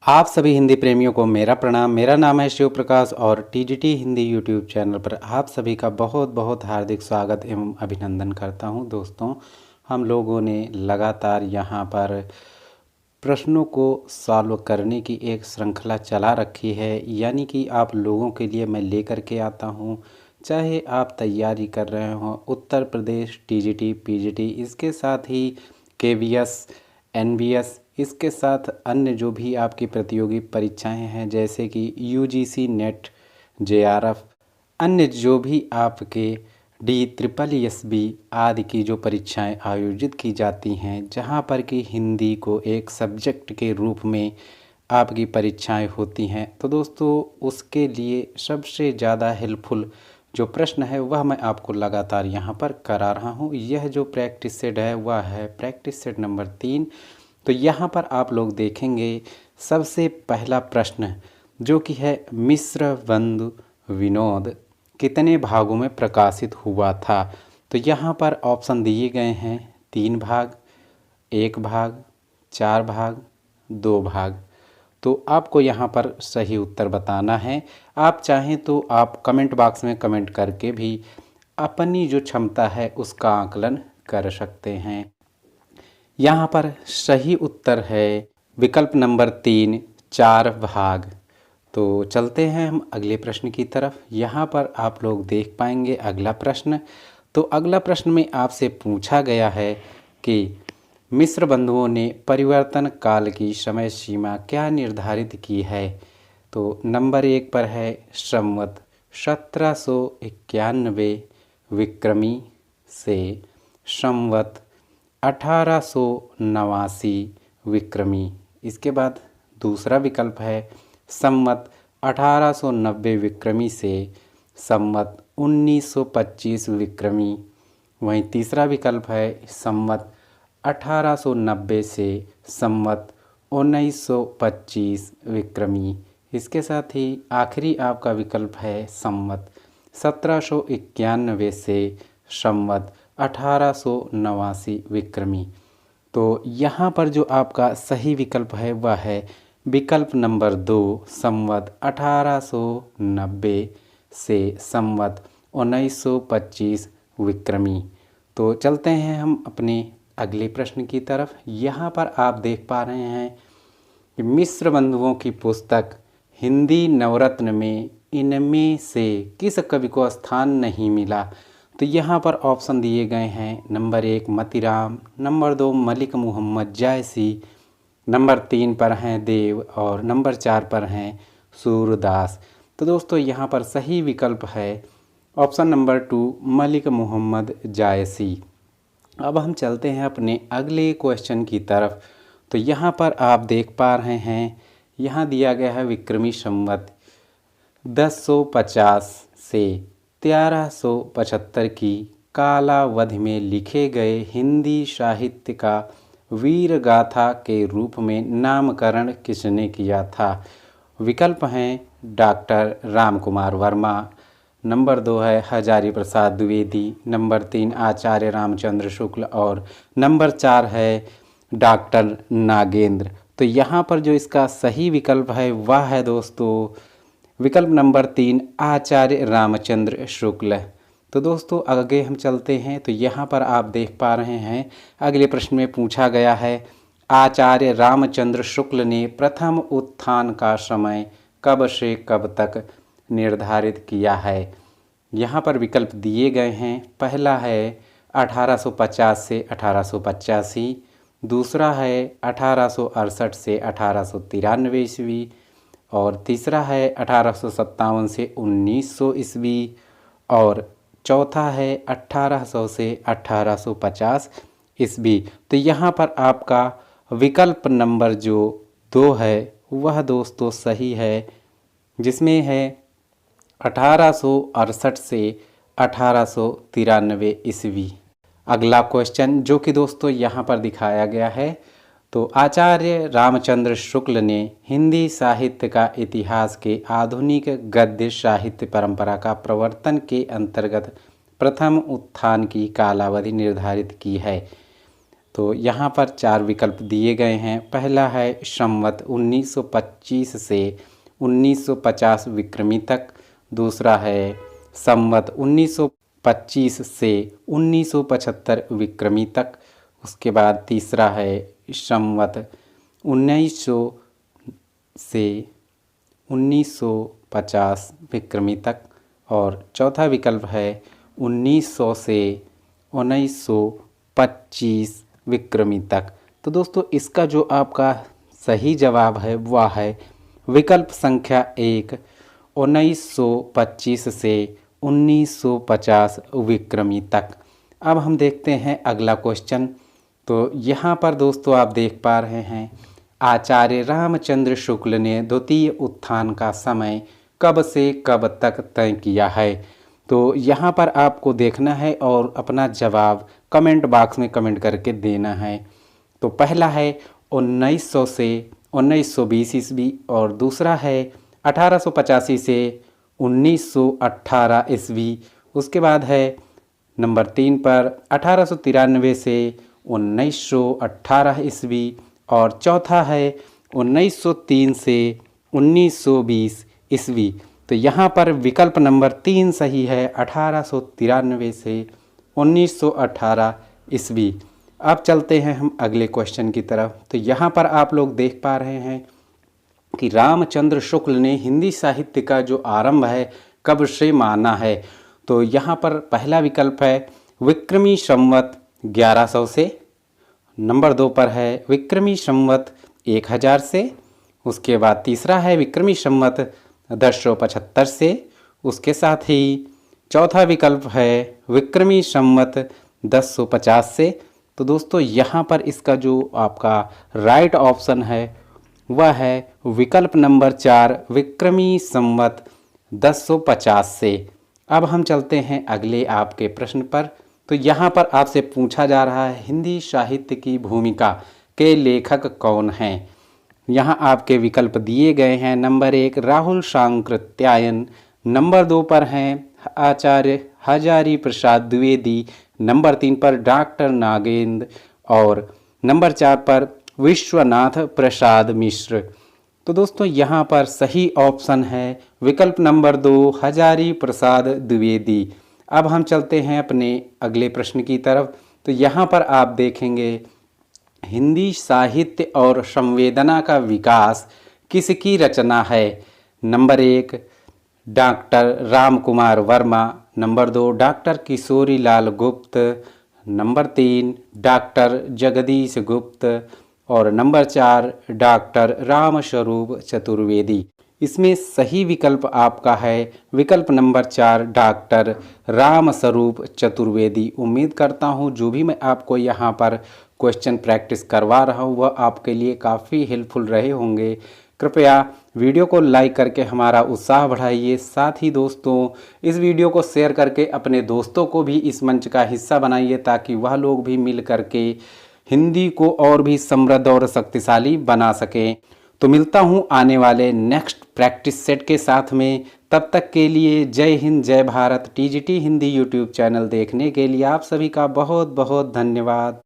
आप सभी हिंदी प्रेमियों को मेरा प्रणाम। मेरा नाम है शिव प्रकाश और टीजीटी हिंदी यूट्यूब चैनल पर आप सभी का बहुत बहुत हार्दिक स्वागत एवं अभिनंदन करता हूं। दोस्तों, हम लोगों ने लगातार यहां पर प्रश्नों को सॉल्व करने की एक श्रृंखला चला रखी है, यानी कि आप लोगों के लिए मैं लेकर के आता हूं। चाहे आप तैयारी कर रहे हो उत्तर प्रदेश टीजीटी पीजीटी, इसके साथ ही केवीएस एनबीएस, इसके साथ अन्य जो भी आपकी प्रतियोगी परीक्षाएं हैं जैसे कि यूजीसी नेट, जेआरएफ, अन्य जो भी आपके DSSB आदि की जो परीक्षाएं आयोजित की जाती हैं, जहां पर कि हिंदी को एक सब्जेक्ट के रूप में आपकी परीक्षाएं होती हैं, तो दोस्तों उसके लिए सबसे ज़्यादा हेल्पफुल जो प्रश्न है वह मैं आपको लगातार यहां पर करा रहा हूं। यह जो प्रैक्टिस सेट है वह है प्रैक्टिस सेट नंबर 3। तो यहाँ पर आप लोग देखेंगे सबसे पहला प्रश्न जो कि है मिस्र बंधु विनोद कितने भागों में प्रकाशित हुआ था। तो यहाँ पर ऑप्शन दिए गए हैं 3 भाग, 1 भाग, 4 भाग, 2 भाग। तो आपको यहाँ पर सही उत्तर बताना है। आप चाहें तो आप कमेंट बॉक्स में कमेंट करके भी अपनी जो क्षमता है उसका आकलन कर सकते हैं। यहाँ पर सही उत्तर है विकल्प नंबर 3, 4 भाग। तो चलते हैं हम अगले प्रश्न की तरफ। यहाँ पर आप लोग देख पाएंगे अगला प्रश्न। तो अगला प्रश्न में आपसे पूछा गया है कि मिस्र बंधुओं ने परिवर्तन काल की समय सीमा क्या निर्धारित की है। तो नंबर 1 पर है संवत 1791 विक्रमी से संवत 1889 विक्रमी। इसके बाद दूसरा विकल्प है संवत 1890 विक्रमी से संवत 1925 विक्रमी। वहीं तीसरा विकल्प है संवत 1890 से संवत 1925 विक्रमी। इसके साथ ही आखिरी आपका विकल्प है संवत 1791 से संवत 1889 विक्रमी। तो यहाँ पर जो आपका सही विकल्प है वह है विकल्प नंबर 2, संवत 1890 से संवत 1925 विक्रमी। तो चलते हैं हम अपने अगले प्रश्न की तरफ। यहाँ पर आप देख पा रहे हैं कि मिस्र बंधुओं की पुस्तक हिंदी नवरत्न में इनमें से किस कवि को स्थान नहीं मिला। तो यहाँ पर ऑप्शन दिए गए हैं नंबर 1 मतीराम, नंबर 2 मलिक मोहम्मद जायसी, नंबर 3 पर हैं देव और नंबर 4 पर हैं सूरदास। तो दोस्तों यहाँ पर सही विकल्प है ऑप्शन नंबर 2 मलिक मोहम्मद जायसी। अब हम चलते हैं अपने अगले क्वेश्चन की तरफ। तो यहाँ पर आप देख पा रहे हैं, यहाँ दिया गया है विक्रमी संवत 1050 से 1375 की कालावधि में लिखे गए हिंदी साहित्य का वीर गाथा के रूप में नामकरण किसने किया था। विकल्प हैं डॉक्टर राम कुमार वर्मा, नंबर 2 है हजारी प्रसाद द्विवेदी, नंबर 3 आचार्य रामचंद्र शुक्ल और नंबर 4 है डॉक्टर नागेंद्र। तो यहाँ पर जो इसका सही विकल्प है वह है दोस्तों विकल्प नंबर 3 आचार्य रामचंद्र शुक्ल। तो दोस्तों आगे हम चलते हैं। तो यहाँ पर आप देख पा रहे हैं अगले प्रश्न में पूछा गया है आचार्य रामचंद्र शुक्ल ने प्रथम उत्थान का समय कब से कब तक निर्धारित किया है। यहाँ पर विकल्प दिए गए हैं। पहला है 1850 से 1885, दूसरा है 1868 से 1893 ईस्वी और तीसरा है 1857 से 1900 ईस्वी और चौथा है 1800 से 1850 ईस्वी। तो यहाँ पर आपका विकल्प नंबर जो 2 है वह दोस्तों सही है, जिसमें है 1868 से 1893 ईस्वी। अगला क्वेश्चन जो कि दोस्तों यहाँ पर दिखाया गया है। तो आचार्य रामचंद्र शुक्ल ने हिंदी साहित्य का इतिहास के आधुनिक गद्य साहित्य परंपरा का प्रवर्तन के अंतर्गत प्रथम उत्थान की कालावधि निर्धारित की है। तो यहाँ पर 4 विकल्प दिए गए हैं। पहला है संवत 1925 से 1950 विक्रमी तक। दूसरा है संवत 1925 से 1975 विक्रमी तक। उसके बाद तीसरा है संवत 1900 से 1950 विक्रमी तक। और चौथा विकल्प है 1900 से 1925 विक्रमी तक। तो दोस्तों इसका जो आपका सही जवाब है वह है विकल्प संख्या 1, 1925 से 1950 विक्रमी तक। अब हम देखते हैं अगला क्वेश्चन। तो यहाँ पर दोस्तों आप देख पा रहे हैं, आचार्य रामचंद्र शुक्ल ने द्वितीय उत्थान का समय कब से कब तक तय किया है। तो यहाँ पर आपको देखना है और अपना जवाब कमेंट बॉक्स में कमेंट करके देना है। तो पहला है 1900 से 1920 ईस्वी और दूसरा है 1885 से 1918 ईस्वी। उसके बाद है नंबर 3 पर 1893 से 1918 ईस्वी और चौथा है 1903 से 1920 ईस्वी। तो यहाँ पर विकल्प नंबर 3 सही है, 1893 से 1918 ईस्वी। अब चलते हैं हम अगले क्वेश्चन की तरफ। तो यहाँ पर आप लोग देख पा रहे हैं कि रामचंद्र शुक्ल ने हिंदी साहित्य का जो आरंभ है कब से माना है। तो यहाँ पर पहला विकल्प है विक्रमी संवत 1100 से। नंबर 2 पर है विक्रमी संवत 1000 से। उसके बाद तीसरा है विक्रमी संवत 1075 से। उसके साथ ही चौथा विकल्प है विक्रमी संवत 1050 से। तो दोस्तों यहाँ पर इसका जो आपका राइट ऑप्शन है वह है विकल्प नंबर 4, विक्रमी संवत 1050 से। अब हम चलते हैं अगले आपके प्रश्न पर। तो यहाँ पर आपसे पूछा जा रहा है हिंदी साहित्य की भूमिका के लेखक कौन हैं। यहाँ आपके विकल्प दिए गए हैं। नंबर 1 राहुल सांकृत्यायन। नंबर 2 पर हैं आचार्य हजारी प्रसाद द्विवेदी। नंबर 3 पर डॉक्टर नागेंद्र और नंबर 4 पर विश्वनाथ प्रसाद मिश्र। तो दोस्तों यहाँ पर सही ऑप्शन है विकल्प नंबर 2 हजारी प्रसाद द्विवेदी। अब हम चलते हैं अपने अगले प्रश्न की तरफ। तो यहाँ पर आप देखेंगे हिंदी साहित्य और संवेदना का विकास किसकी रचना है। Number 1 doctor Ram Kumar Verma. Number 2 doctor Kishori Lal Gupt. Number 3 doctor Jagdish गुप्त और नंबर 4 डॉक्टर रामस्वरूप चतुर्वेदी। इसमें सही विकल्प आपका है विकल्प नंबर 4 डॉक्टर रामस्वरूप चतुर्वेदी। उम्मीद करता हूँ जो भी मैं आपको यहाँ पर क्वेश्चन प्रैक्टिस करवा रहा हूँ वह आपके लिए काफ़ी हेल्पफुल रहे होंगे। कृपया वीडियो को लाइक करके हमारा उत्साह बढ़ाइए। साथ ही दोस्तों इस वीडियो को शेयर करके अपने दोस्तों को भी इस मंच का हिस्सा बनाइए ताकि वह लोग भी मिल करके हिंदी को और भी समृद्ध और शक्तिशाली बना सकें। तो मिलता हूँ आने वाले नेक्स्ट प्रैक्टिस सेट के साथ में। तब तक के लिए जय हिंद जय Bharat. TGT Hindi YouTube channel देखने के लिए आप सभी का बहुत बहुत धन्यवाद।